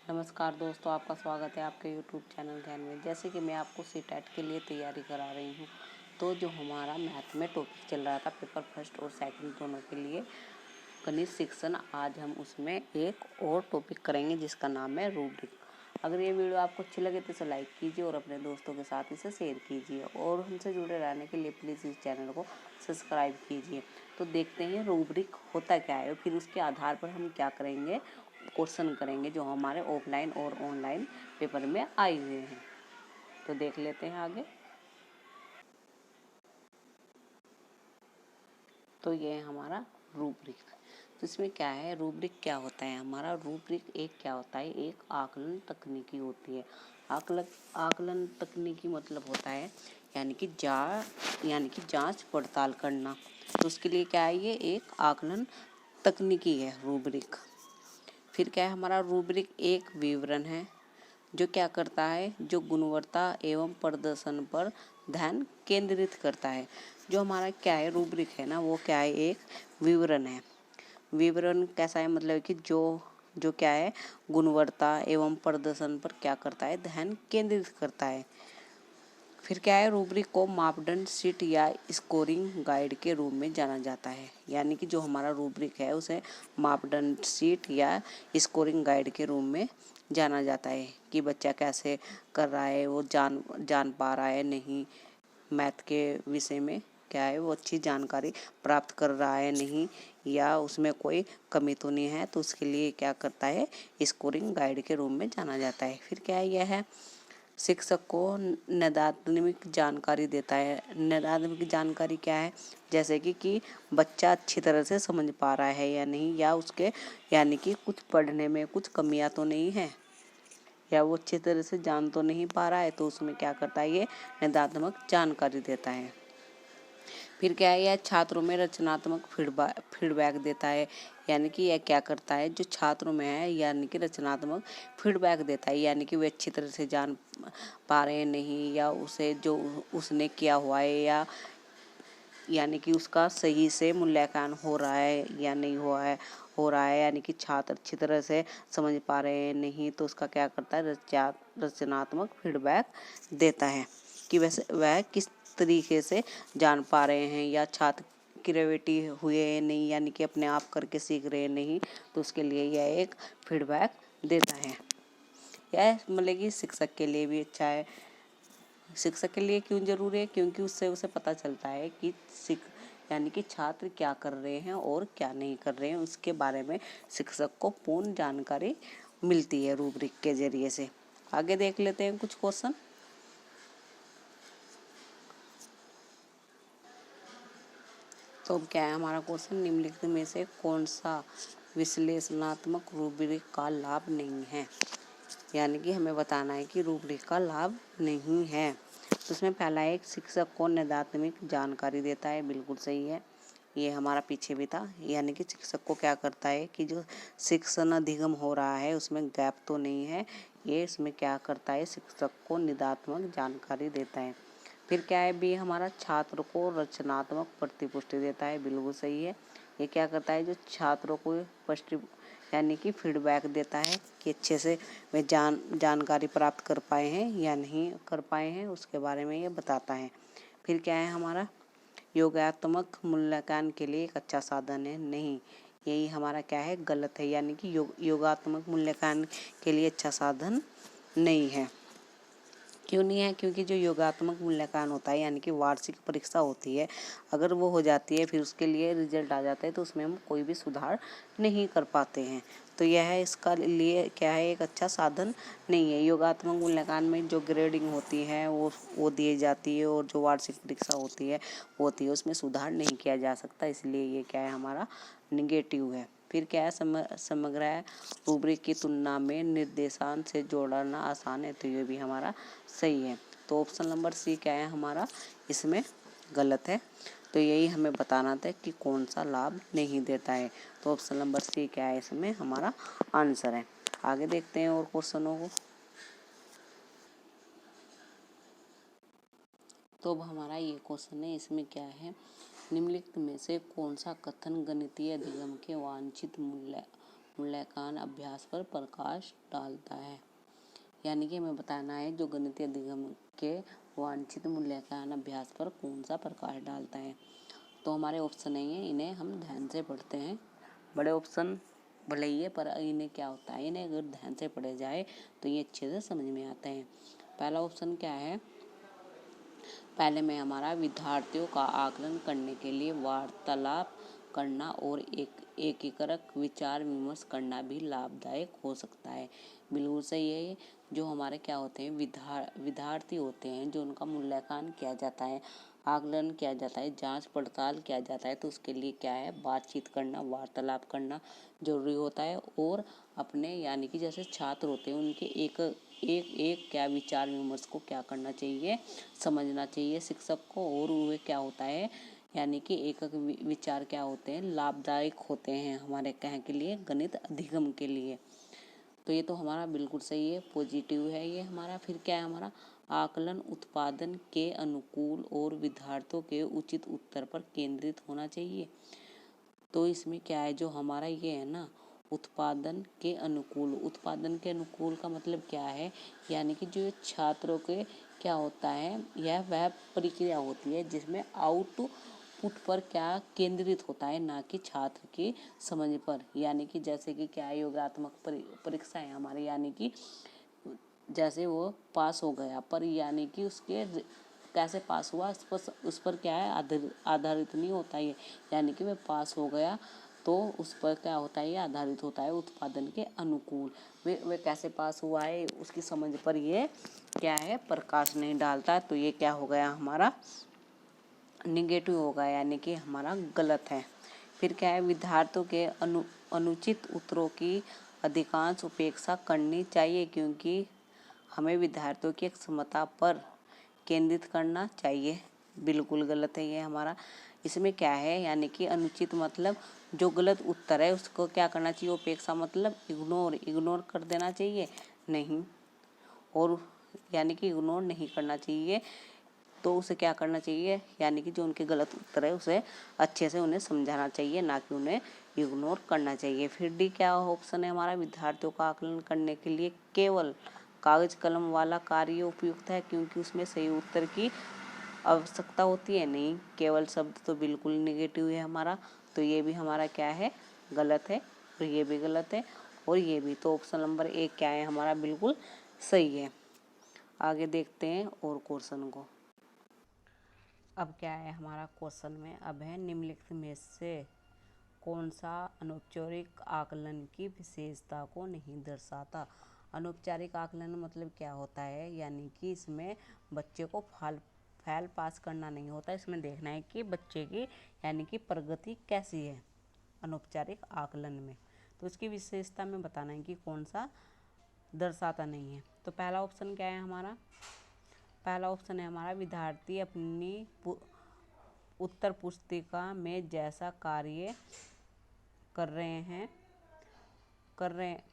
नमस्कार दोस्तों, आपका स्वागत है आपके यूट्यूब चैनल ज्ञान में। जैसे कि मैं आपको सीटेट के लिए तैयारी करा रही हूँ, तो जो हमारा मैथ में टॉपिक चल रहा था पेपर फर्स्ट और सेकंड दोनों के लिए गणित शिक्षण, आज हम उसमें एक और टॉपिक करेंगे जिसका नाम है रूब्रिक। अगर ये वीडियो आपको अच्छी लगे तो इसे लाइक कीजिए और अपने दोस्तों के साथ इसे शेयर कीजिए और हमसे जुड़े रहने के लिए प्लीज़ इस चैनल को सब्सक्राइब कीजिए। तो देखते हैं रूब्रिक होता क्या है, फिर उसके आधार पर हम क्या करेंगे, क्वेश्चन करेंगे जो हमारे ऑफलाइन और ऑनलाइन पेपर में आए हुए हैं। तो देख लेते हैं आगे। तो ये है हमारा रूब्रिक। तो इसमें क्या है, रूब्रिक क्या होता है हमारा? रूब्रिक एक क्या होता है, एक आकलन तकनीकी होती है। आकलन तकनीकी मतलब होता है यानी कि जांच पड़ताल करना। तो उसके लिए क्या है, ये एक आकलन तकनीकी है रूब्रिक। फिर क्या है हमारा रूब्रिक, एक विवरण है जो क्या करता है, जो गुणवत्ता एवं प्रदर्शन पर ध्यान केंद्रित करता है। जो हमारा क्या है रूब्रिक है ना, वो क्या है, एक विवरण है। विवरण कैसा है, मतलब कि जो क्या है, गुणवत्ता एवं प्रदर्शन पर क्या करता है, ध्यान केंद्रित करता है। फिर क्या है, रूब्रिक को मापदंड शीट या स्कोरिंग गाइड के रूप में जाना जाता है। यानी कि जो हमारा रूब्रिक है उसे मापदंड शीट या स्कोरिंग गाइड के रूप में जाना जाता है कि बच्चा कैसे कर रहा है, वो जान पा रहा है नहीं, मैथ के विषय में क्या है, वो अच्छी जानकारी प्राप्त कर रहा है नहीं, या उसमें कोई कमी तो नहीं है। तो उसके लिए क्या करता है, स्कोरिंग गाइड के रूप में जाना जाता है। फिर क्या है, यह है शिक्षक को नैदात्मिक जानकारी देता है। नैदात्मिक जानकारी क्या है, जैसे कि बच्चा अच्छी तरह से समझ पा रहा है या नहीं, या उसके यानी कि कुछ पढ़ने में कुछ कमियां तो नहीं है, या वो अच्छी तरह से जान तो नहीं पा रहा है। तो उसमें क्या करता है, ये नैदात्मक जानकारी देता है। फिर क्या है, यह छात्रों में रचनात्मक फीडबैक देता है। यानी कि यह क्या करता है, जो छात्रों में है यानी कि रचनात्मक फीडबैक देता है, यानी कि वे अच्छी तरह से जान पा रहे हैं नहीं, या उसे जो उसने किया हुआ है या यानी कि उसका सही से मूल्यांकन हो रहा है या नहीं हो रहा है, यानी कि छात्र अच्छी तरह से समझ पा रहे हैं नहीं, तो उसका क्या करता है, रचनात्मक फीडबैक देता है कि वैसे वह किस तरीके से जान पा रहे हैं, या छात्र क्रिएटिव हुए हैं नहीं, यानी कि अपने आप करके सीख रहे हैं नहीं। तो उसके लिए यह एक फीडबैक देता है। यह मतलब कि शिक्षक के लिए भी अच्छा है। शिक्षक के लिए क्यों जरूरी है, क्योंकि उससे उसे पता चलता है कि यानी कि छात्र क्या कर रहे हैं और क्या नहीं कर रहे हैं, उसके बारे में शिक्षक को पूर्ण जानकारी मिलती है रूब्रिक के जरिए से। आगे देख लेते हैं कुछ क्वेश्चन। तो क्या है हमारा क्वेश्चन, निम्नलिखित में से कौन सा विश्लेषणात्मक रूब्रिक का लाभ नहीं है? यानी कि हमें बताना है कि रूब्रिक का लाभ नहीं है। तो उसमें पहला एक, शिक्षक को नैदात्मिक जानकारी देता है, बिल्कुल सही है, ये हमारा पीछे भी था। यानी कि शिक्षक को क्या करता है कि जो शिक्षण अधिगम हो रहा है उसमें गैप तो नहीं है, ये इसमें क्या करता है, शिक्षक को निदात्मक जानकारी देता है। फिर क्या है भी, हमारा छात्र को रचनात्मक प्रतिपुष्टि देता है, बिल्कुल सही है। ये क्या करता है, जो छात्रों को पुष्टि यानी कि फीडबैक देता है कि अच्छे से वे जानकारी प्राप्त कर पाए हैं या नहीं कर पाए हैं, उसके बारे में ये बताता है। फिर क्या है हमारा, योगात्मक मूल्यांकन के लिए एक अच्छा साधन है, नहीं, यही हमारा क्या है, गलत है। यानी कि योगात्मक मूल्यांकन के लिए अच्छा साधन नहीं है। क्यों नहीं है, क्योंकि जो योगात्मक मूल्यांकन होता है यानी कि वार्षिक परीक्षा होती है, अगर वो हो जाती है फिर उसके लिए रिजल्ट आ जाता है, तो उसमें हम कोई भी सुधार नहीं कर पाते हैं। तो यह इसका लिए क्या है, एक अच्छा साधन नहीं है। योगात्मक मूल्यांकन में जो ग्रेडिंग होती है वो दी जाती है, और जो वार्षिक परीक्षा होती है उसमें सुधार नहीं किया जा सकता, इसलिए ये क्या है, हमारा निगेटिव है। फिर क्या है, समग्र रूब्रिक की तुलना में निर्देशांक से जोड़ना आसान है, तो ये भी हमारा सही है। तो ऑप्शन नंबर सी क्या है हमारा, इसमें गलत है। तो यही हमें बताना था कि कौन सा लाभ नहीं देता है। तो ऑप्शन नंबर सी क्या है, इसमें हमारा आंसर है। आगे देखते हैं और क्वेश्चनों को। तो अब हमारा ये क्वेश्चन है, इसमें क्या है, निम्नलिखित में से कौन सा कथन गणितीय अधिगम के वांछित मूल्यांकन अभ्यास पर प्रकाश डालता है। यानी कि हमें बताना है जो गणितीय अधिगम के वांछित मूल्यांकन अभ्यास पर कौन सा प्रकाश डालता है। तो हमारे ऑप्शन है, इन्हें हम ध्यान से पढ़ते हैं। बड़े ऑप्शन भले ही है, पर इन्हें क्या होता है, इन्हें अगर ध्यान से पढ़े जाए तो ये अच्छे से समझ में आता है। पहला ऑप्शन क्या है, पहले में हमारा विद्यार्थियों का आकलन करने के लिए वार्तालाप करना और एकीकृत विचार विमर्श करना भी लाभदायक हो सकता है। बिल्कुल सही है। ये जो हमारे क्या होते हैं, विद्यार्थी होते हैं, जो उनका मूल्यांकन किया जाता है, आकलन किया जाता है, जांच पड़ताल किया जाता है, तो उसके लिए क्या है, बातचीत करना, वार्तालाप करना जरूरी होता है। और अपने यानी कि जैसे छात्र होते हैं, उनके एक क्या विचार विमर्श को क्या करना चाहिए, समझना चाहिए शिक्षक को। और वे क्या होता है, यानी कि एक विचार क्या होते हैं, लाभदायक होते हैं हमारे कहे के लिए, गणित अधिगम के लिए। तो ये तो हमारा बिल्कुल सही है, पॉजिटिव है ये हमारा। फिर क्या है हमारा, आकलन उत्पादन के अनुकूल और विद्यार्थियों के उचित उत्तर पर केंद्रित होना चाहिए। तो इसमें क्या है, जो हमारा ये है ना, उत्पादन के अनुकूल, उत्पादन के अनुकूल का मतलब क्या है, यानी कि जो छात्रों के क्या होता है, यह वह प्रक्रिया होती है जिसमें आउटपुट पर क्या केंद्रित होता है, ना कि छात्र की समझ पर। यानी कि जैसे कि क्या योगात्मक परीक्षा है हमारी, यानी कि जैसे वो पास हो गया, पर यानी कि उसके कैसे पास हुआ उस पर क्या है, आधारित नहीं होता है। यानी कि मैं पास हो गया तो उस पर क्या होता है, ये आधारित होता है उत्पादन के अनुकूल। वे कैसे पास हुआ है, उसकी समझ पर ये क्या है, प्रकाश नहीं डालता। तो ये क्या हो गया हमारा, निगेटिव होगा, यानी कि हमारा गलत है। फिर क्या है, विद्यार्थियों के अनुचित उत्तरों की अधिकांश उपेक्षा करनी चाहिए, क्योंकि हमें विद्यार्थियों की क्षमता पर केंद्रित करना चाहिए। बिल्कुल गलत है ये हमारा। इसमें क्या है, यानी कि अनुचित मतलब जो गलत उत्तर है उसको क्या करना चाहिए, उपेक्षा मतलब इग्नोर कर देना चाहिए, नहीं। और यानी कि इग्नोर नहीं करना चाहिए, तो उसे क्या करना चाहिए, यानी कि जो उनके गलत उत्तर है उसे अच्छे से उन्हें समझाना चाहिए, ना कि उन्हें इग्नोर करना चाहिए। फिर डी क्या ऑप्शन है हमारा, विद्यार्थियों का आकलन करने के लिए केवल कागज कलम वाला कार्य उपयुक्त है, क्योंकि उसमें सही उत्तर की आवश्यकता होती है, नहीं। केवल शब्द तो बिल्कुल निगेटिव है हमारा। तो ये भी हमारा क्या है, गलत है, और ये भी गलत है, और ये भी। तो ऑप्शन नंबर 1 क्या है हमारा, बिल्कुल सही है। आगे देखते हैं और क्वेश्चन को। अब क्या है हमारा क्वेश्चन में, अब है निम्नलिखित में से कौन सा अनौपचारिक आकलन की विशेषता को नहीं दर्शाता। अनौपचारिक आकलन मतलब क्या होता है, यानी कि इसमें बच्चे को फैल पास करना नहीं होता, इसमें देखना है कि बच्चे की यानी कि प्रगति कैसी है अनौपचारिक आकलन में। तो इसकी विशेषता में बताना है कि कौन सा दर्शाता नहीं है। तो पहला ऑप्शन क्या है हमारा, पहला ऑप्शन है हमारा, विद्यार्थी अपनी उत्तर पुस्तिका में जैसा कार्य कर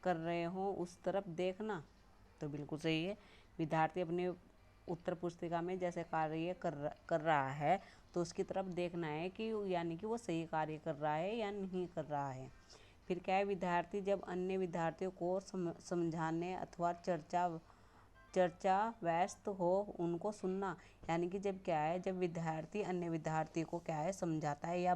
रहे हो उस तरफ देखना। तो बिल्कुल सही है, विद्यार्थी अपने उत्तर पुस्तिका में जैसे कार्य कर रहा है तो उसकी तरफ देखना है कि यानी कि वो सही कार्य कर रहा है या नहीं कर रहा है। फिर क्या है, विद्यार्थी जब अन्य विद्यार्थियों को समझाने अथवा चर्चा व्यस्त हो उनको सुनना। यानी कि जब क्या है, जब विद्यार्थी अन्य विद्यार्थी को क्या है समझाता है या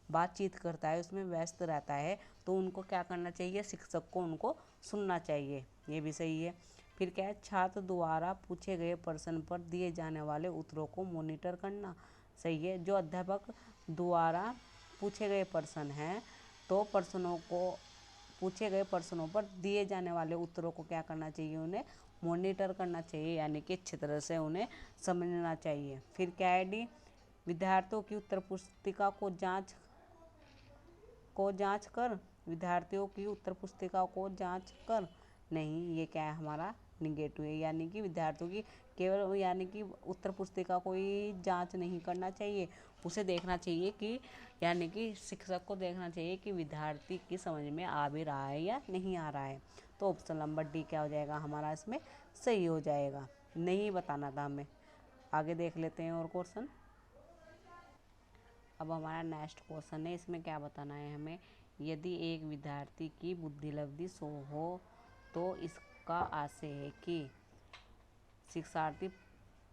बातचीत करता है, उसमें व्यस्त रहता है, तो उनको क्या करना चाहिए, शिक्षक को उनको सुनना चाहिए। ये भी सही है। फिर क्या है, छात्र द्वारा पूछे गए प्रश्न पर दिए जाने वाले उत्तरों को मॉनिटर करना। सही है, जो अध्यापक द्वारा पूछे गए प्रश्न हैं तो पूछे गए प्रश्नों पर दिए जाने वाले उत्तरों को क्या करना चाहिए, उन्हें मॉनिटर करना चाहिए, यानी कि अच्छी तरह से उन्हें समझना चाहिए। फिर क्या है डी, विद्यार्थियों की उत्तर पुस्तिका को जांच कर, विद्यार्थियों की उत्तर पुस्तिका को जांच कर, नहीं, ये क्या है हमारा निगेटिव है। यानी कि विद्यार्थियों की केवल यानी कि उत्तर पुस्तिका को ही जांच नहीं करना चाहिए, उसे देखना चाहिए कि यानी कि शिक्षक को देखना चाहिए कि विद्यार्थी की समझ में आ भी रहा है या नहीं आ रहा है। तो ऑप्शन नंबर डी क्या हो जाएगा हमारा, इसमें सही हो जाएगा, नहीं बताना था हमें। आगे देख लेते हैं और क्वेश्चन। अब हमारा नेक्स्ट क्वेश्चन है, इसमें क्या बताना है हमें, यदि एक विद्यार्थी की बुद्धिलब्धि 100 हो तो इसका आशय है कि शिक्षार्थी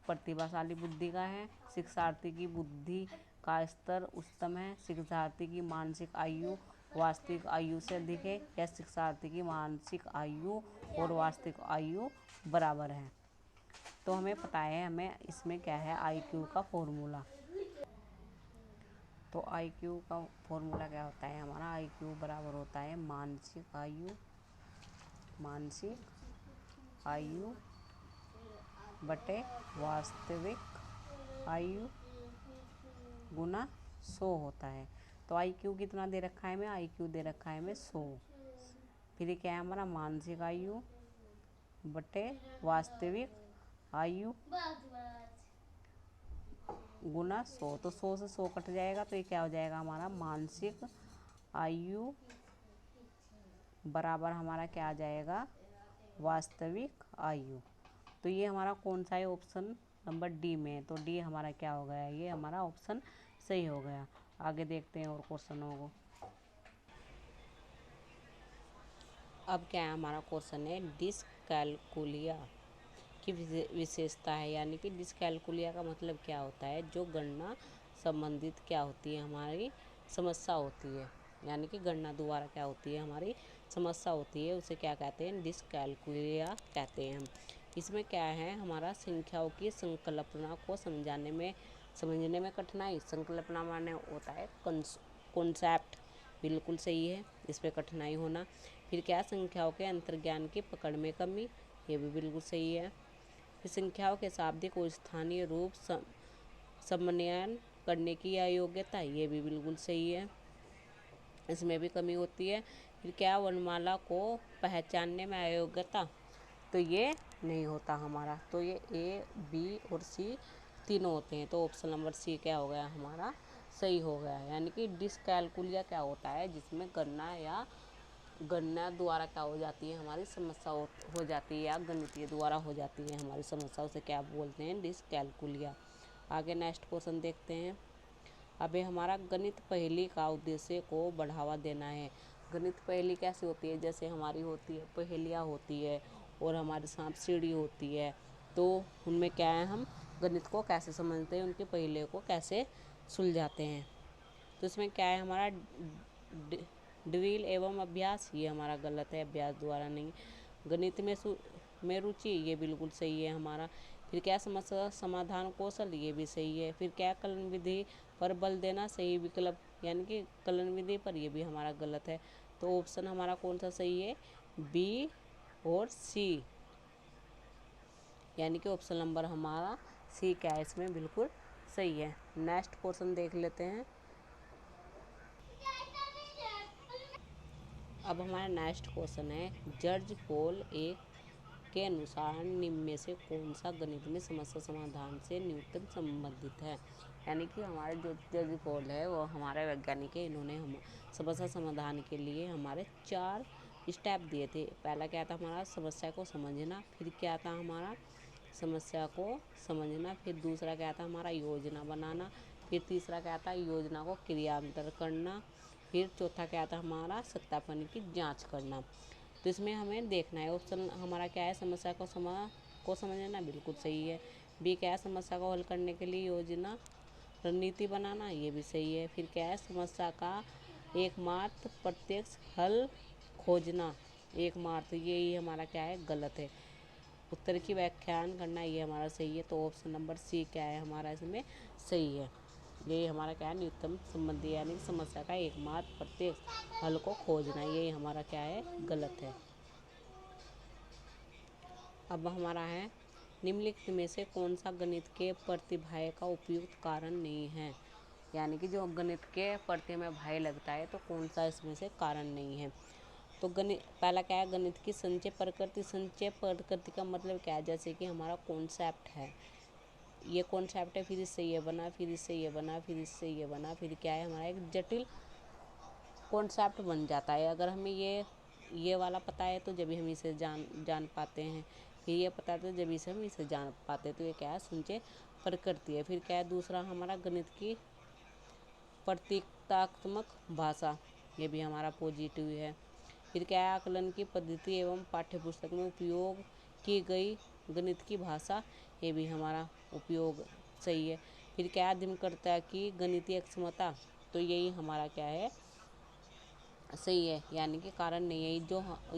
प्रतिभाशाली बुद्धि का है, शिक्षार्थी की बुद्धि का स्तर उच्चतम है, शिक्षार्थी की मानसिक आयु वास्तविक आयु से अधिक है, या शिक्षार्थी की मानसिक आयु और वास्तविक आयु बराबर है। तो हमें पता है हमें इसमें क्या है IQ का फॉर्मूला। तो IQ का फॉर्मूला क्या होता है हमारा, IQ बराबर होता है मानसिक आयु बटे वास्तविक आयु गुना 100 होता है। तो IQ कितना दे रखा है हमें, IQ दे रखा है हमें 100। फिर क्या है हमारा मानसिक आयु बटे वास्तविक आयु गुना 100। तो 100 से 100 कट जाएगा तो ये क्या हो जाएगा हमारा मानसिक आयु बराबर हमारा क्या आ जाएगा वास्तविक आयु। तो ये हमारा कौन सा है, ऑप्शन नंबर डी में। तो डी हमारा क्या हो गया, ये हमारा ऑप्शन सही हो गया। आगे देखते हैं और क्वेश्चनों को। अब क्या है हमारा क्वेश्चन है डिस्कैलकुलिया की विशेषता है, यानी कि डिस्कैलकुलिया का मतलब क्या होता है, जो गणना संबंधित क्या होती है हमारी समस्या होती है, यानी कि गणना द्वारा क्या होती है हमारी समस्या होती है, उसे क्या कहते हैं डिस्कैलकुलिया कहते हैं हम। इसमें क्या है हमारा संख्याओं की संकल्पना को समझने में कठिनाई। संकल्पना माने होता है कॉन्सेप्ट, बिल्कुल सही है, इस पर कठिनाई होना। फिर क्या संख्याओं के अंतर्ज्ञान की पकड़ में कमी, ये भी बिल्कुल सही है। फिर संख्याओं के शाब्दिक और स्थानीय रूप समन्वयन करने की अयोग्यता, ये भी बिल्कुल सही है, इसमें भी कमी होती है। फिर क्या वर्णमाला को पहचानने में अयोग्यता, तो ये नहीं होता हमारा। तो ये ए बी और सी तीनों होते हैं। तो ऑप्शन नंबर सी क्या हो गया हमारा सही हो गया। यानी कि डिस्कैलकुलिया क्या होता है, जिसमें गणना द्वारा क्या हो जाती है हमारी समस्या हो जाती है, या गणितीय द्वारा हो जाती है हमारी समस्या, उसे क्या बोलते हैं डिस्कैलकुलिया। आगे नेक्स्ट क्वेश्चन देखते हैं। अभी हमारा गणित पहेली का उद्देश्य को बढ़ावा देना है। गणित पहेली कैसे होती है, जैसे हमारी होती है पहेलियाँ होती है और हमारे सांप सीढ़ी होती है, तो उनमें क्या है हम गणित को कैसे समझते हैं, उनके पहेलियों को कैसे सुलझाते हैं। तो इसमें क्या है हमारा ड्रिल एवं अभ्यास, ये हमारा गलत है, अभ्यास द्वारा नहीं। गणित में रुचि, ये बिल्कुल सही है हमारा। फिर क्या समस्या समाधान कौशल, ये भी सही है। फिर क्या कलन विधि पर बल देना, सही विकल्प, यानी कि कलन विधि पर, ये भी हमारा गलत है। तो ऑप्शन हमारा कौन सा सही है, बी और सी, यानी कि ऑप्शन नंबर हमारा सी क्या है इसमें बिल्कुल सही है। नेक्स्ट क्वेश्चन देख लेते हैं। अब हमारा नेक्स्ट क्वेश्चन है जॉर्ज पॉल एक के अनुसार निम्न में से कौन सा गणित में समस्या समाधान से न्यूनतम संबंधित है। यानी कि हमारे जो जॉर्ज पॉल है वो हमारे वैज्ञानिक है, इन्होंने हम समस्या समाधान के लिए हमारे 4 स्टेप दिए थे। पहला क्या था हमारा समस्या को समझना, फिर क्या था हमारा समस्या को समझना, फिर दूसरा क्या था हमारा योजना बनाना, फिर तीसरा क्या था योजना को क्रियान्वित करना, फिर चौथा क्या था हमारा सत्यापन की जांच करना। तो इसमें हमें देखना है ऑप्शन हमारा क्या है समस्या को समझना, बिल्कुल सही है। बी क्या है समस्या को हल करने के लिए योजना रणनीति बनाना, ये भी सही है। फिर क्या है समस्या का एकमात्र प्रत्यक्ष हल खोजना, एकमात्र, यही हमारा क्या है गलत है। उत्तर की व्याख्यान करना, ये हमारा सही है। तो ऑप्शन नंबर सी क्या है हमारा इसमें सही है। यही हमारा क्या है न्यूनतम संबंधी, यानी समस्या का एकमात्र प्रत्यक्ष हल को खोजना, यही हमारा क्या है गलत है। अब हमारा है निम्नलिखित में से कौन सा गणित के प्रतिभा का उपयुक्त कारण नहीं है। यानी कि जो गणित के प्रति में भय लगता है तो कौन सा इसमें से कारण नहीं है। तो गणित पहला क्या है गणित की संचय प्रकृति। संचय प्रकृति का मतलब क्या है, जैसे कि हमारा कॉन्सेप्ट है, ये कॉन्सेप्ट है, फिर इससे ये बना, फिर इससे ये बना, फिर इससे ये बना, फिर क्या है हमारा एक जटिल कॉन्सेप्ट बन जाता है। अगर हमें ये वाला पता है तो जब भी हम इसे जान पाते हैं, फिर ये पता है तो जब इसे हम इसे जान पाते हैं। तो ये क्या है संचय प्रकृति है। फिर क्या है दूसरा हमारा गणित की प्रतीकात्मक भाषा। ये भी हमारा पॉजिटिव है। फिर क्या है, आकलन की पद्धति एवं पाठ्यपुस्तक में उपयोग की गई गणित की भाषा, ये भी हमारा उपयोग सही है। फिर क्या, अधिमकर्ता की गणितीय क्षमता, तो यही हमारा क्या है, सही है, यानी कि कारण नहीं है।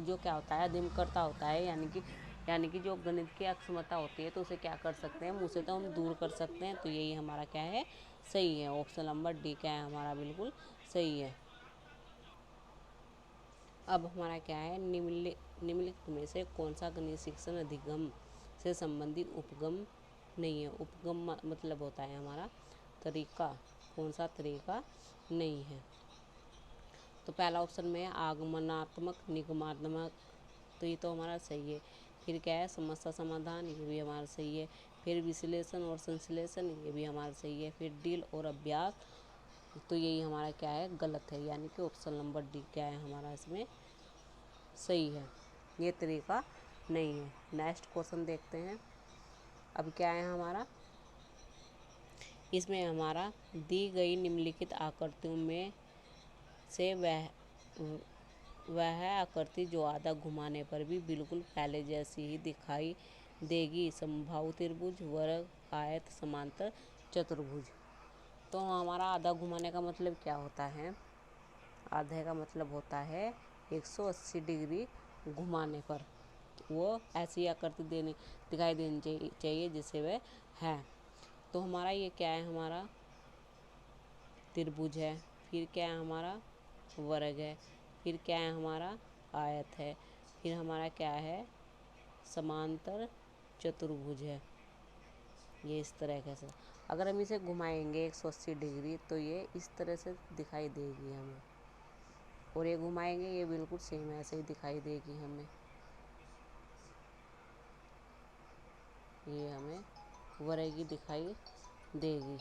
जो क्या होता है, अधिमकर्ता होता है, यानी कि जो गणित की अक्षमता होती है तो उसे क्या कर सकते हैं, मुँह से तो हम दूर कर सकते हैं, तो यही हमारा क्या है, सही है। ऑप्शन नंबर डी क्या है हमारा, बिल्कुल सही है। अब हमारा क्या है, निम्नलिखित में से कौन सा गणित शिक्षण अधिगम से संबंधित उपगम नहीं है। उपगम मतलब होता है हमारा तरीका, कौन सा तरीका नहीं है। तो पहला ऑप्शन में आगमनात्मक, निगमात्मक, तो ये तो हमारा सही है। फिर क्या है, समस्या समाधान, ये भी हमारा सही है। फिर विश्लेषण और संश्लेषण, ये भी हमारा सही है। फिर डील और अभ्यास, तो यही हमारा क्या है, गलत है, यानी कि ऑप्शन नंबर डी क्या है हमारा इसमें सही है, ये तरीका नहीं है। नेक्स्ट क्वेश्चन देखते हैं। अब क्या है हमारा, इसमें हमारा दी गई निम्नलिखित आकृतियों में से वह आकृति जो आधा घुमाने पर भी बिल्कुल पहले जैसी ही दिखाई देगी, समबाहु त्रिभुज, वर्ग, आयत, समांतर चतुर्भुज। तो हमारा आधा घुमाने का मतलब क्या होता है, आधे का मतलब होता है 180 डिग्री घुमाने पर वो ऐसी आकृति दिखाई देनी चाहिए जैसे वह है। तो हमारा ये क्या है, हमारा त्रिभुज है। फिर क्या है, हमारा वर्ग है। फिर क्या है, हमारा आयत है। फिर हमारा क्या है, समांतर चतुर्भुज है। ये इस तरह कैसे, अगर हम इसे घुमाएंगे 180 डिग्री तो ये इस तरह से दिखाई देगी हमें, और ये घुमाएंगे ये बिल्कुल सेम ऐसे ही दिखाई देगी हमें, ये हमें वर्गी दिखाई देगी।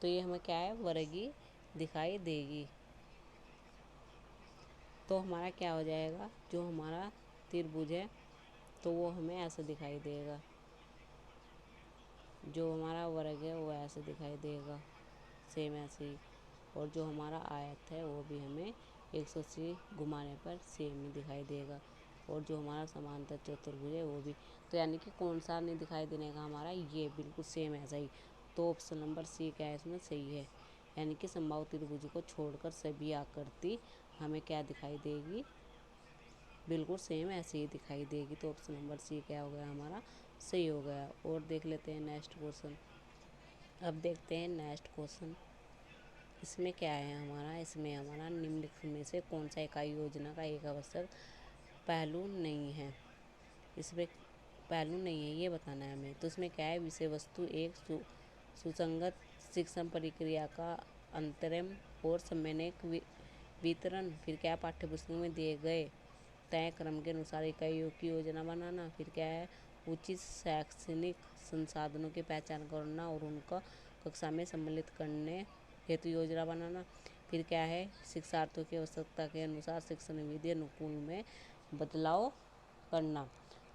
तो ये हमें क्या है, वर्गी दिखाई देगी। तो हमारा क्या हो जाएगा, जो हमारा त्रिभुज है तो वो हमें ऐसे दिखाई देगा, जो हमारा वर्ग है वो ऐसे दिखाई देगा सेम ऐसे ही, और जो हमारा आयत है वो भी हमें 180 घुमाने पर सेम ही दिखाई देगा, और जो हमारा समांतर चतुर्भुज है वो भी। तो यानी कि कौन सा नहीं दिखाई देने का हमारा, ये बिल्कुल सेम ऐसा ही। तो ऑप्शन नंबर सी क्या है इसमें सही है, यानी कि समबाहु त्रिभुज को छोड़कर सभी आकृति हमें क्या दिखाई देगी, बिल्कुल सेम ऐसे ही दिखाई देगी। तो ऑप्शन नंबर सी क्या हो गया हमारा, सही हो गया। और देख लेते हैं नेक्स्ट क्वेश्चन। अब देखते हैं नेक्स्ट क्वेश्चन। इसमें क्या है हमारा, इसमें हमारा निम्नलिखित में से कौन सा इकाई योजना का एक आवश्यक पहलू नहीं है। इसमें पहलू नहीं है ये बताना है हमें। तो इसमें क्या है, विषय वस्तु एक सुसंगत शिक्षण प्रक्रिया का अंतरम और समन्वयक वितरण। फिर क्या है, पाठ्यपुस्तक में दिए गए तय क्रम के अनुसार इकाइयों की योजना बनाना। फिर क्या है, उचित शैक्षणिक संसाधनों की पहचान करना और उनका कक्षा में सम्मिलित करने हेतु योजना बनाना। फिर क्या है, शिक्षार्थियों की आवश्यकता के अनुसार शिक्षण विधि अनुकूल में बदलाव करना।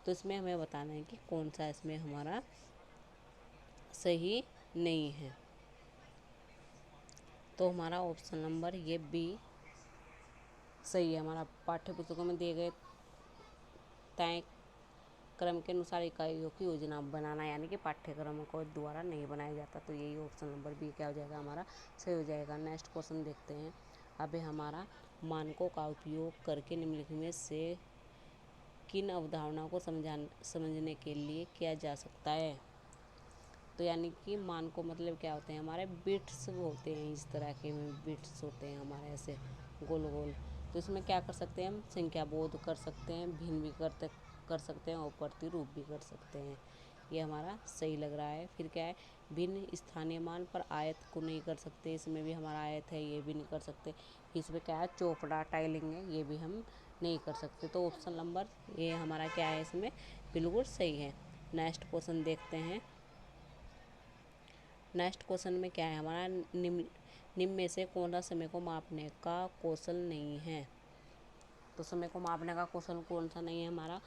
तो इसमें हमें बताना है कि कौन सा इसमें हमारा सही नहीं है। तो हमारा ऑप्शन नंबर ये बी सही है। हमारा पाठ्यपुस्तकों में दिए गए तय क्रम के अनुसार इकाइयों की योजना बनाना, यानी कि पाठ्यक्रम को द्वारा नहीं बनाया जाता। तो यही ऑप्शन नंबर बी क्या हो जाएगा हमारा, सही हो जाएगा। नेक्स्ट क्वेश्चन देखते हैं। अब हमारा मानकों का उपयोग करके निम्नलिखित में से किन अवधारणाओं को समझने के लिए किया जा सकता है। तो यानी कि मानकों मतलब क्या होते हैं, हमारे बिट्स होते हैं, इस तरह के बिट्स होते हैं हमारे ऐसे गोल गोल। तो इसमें क्या कर सकते हैं, हम संख्या बोध कर सकते हैं, भिन्न भी कर सकते हैं, और प्रतिरूप भी कर सकते हैं। ये हमारा सही लग रहा है। फिर क्या है, भिन्न स्थानीय मान पर आयत को नहीं कर सकते, इसमें भी हमारा आयत है ये भी नहीं कर सकते। इसमें क्या है, चौपड़ा टाइलिंग है ये भी हम नहीं कर सकते। तो ऑप्शन नंबर ये हमारा क्या है, इसमें बिल्कुल सही है। नेक्स्ट क्वेश्चन देखते हैं। नेक्स्ट क्वेश्चन में क्या है हमारा, निम्न में से कौन सा समय को मापने का कौशल नहीं है। तो समय को मापने का कौशल कौन सा नहीं है हमारा,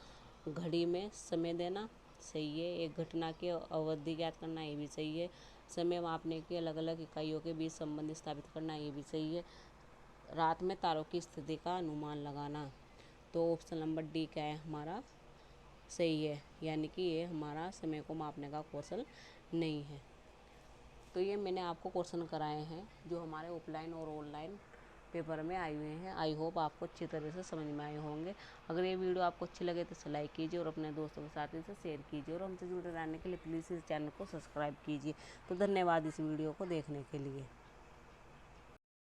घड़ी में समय देना, सही है। एक घटना की अवधि ज्ञात करना, ये भी सही है। समय मापने की अलग अलग इकाइयों के बीच संबंध स्थापित करना, ये भी सही है। रात में तारों की स्थिति का अनुमान लगाना, तो ऑप्शन नंबर डी क्या है हमारा, सही है। यानी कि ये हमारा समय को मापने का कौशल नहीं है। तो ये मैंने आपको क्वेश्चन कराए हैं जो हमारे ऑफलाइन और ऑनलाइन पेपर में आए हुए हैं। आई होप आपको अच्छी तरह से समझ में आए होंगे। अगर ये वीडियो आपको अच्छी लगे तो इसे लाइक कीजिए और अपने दोस्तों के साथ इसे शेयर कीजिए और हमसे जुड़े रहने के लिए प्लीज़ इस चैनल को सब्सक्राइब कीजिए। तो धन्यवाद इस वीडियो को देखने के लिए।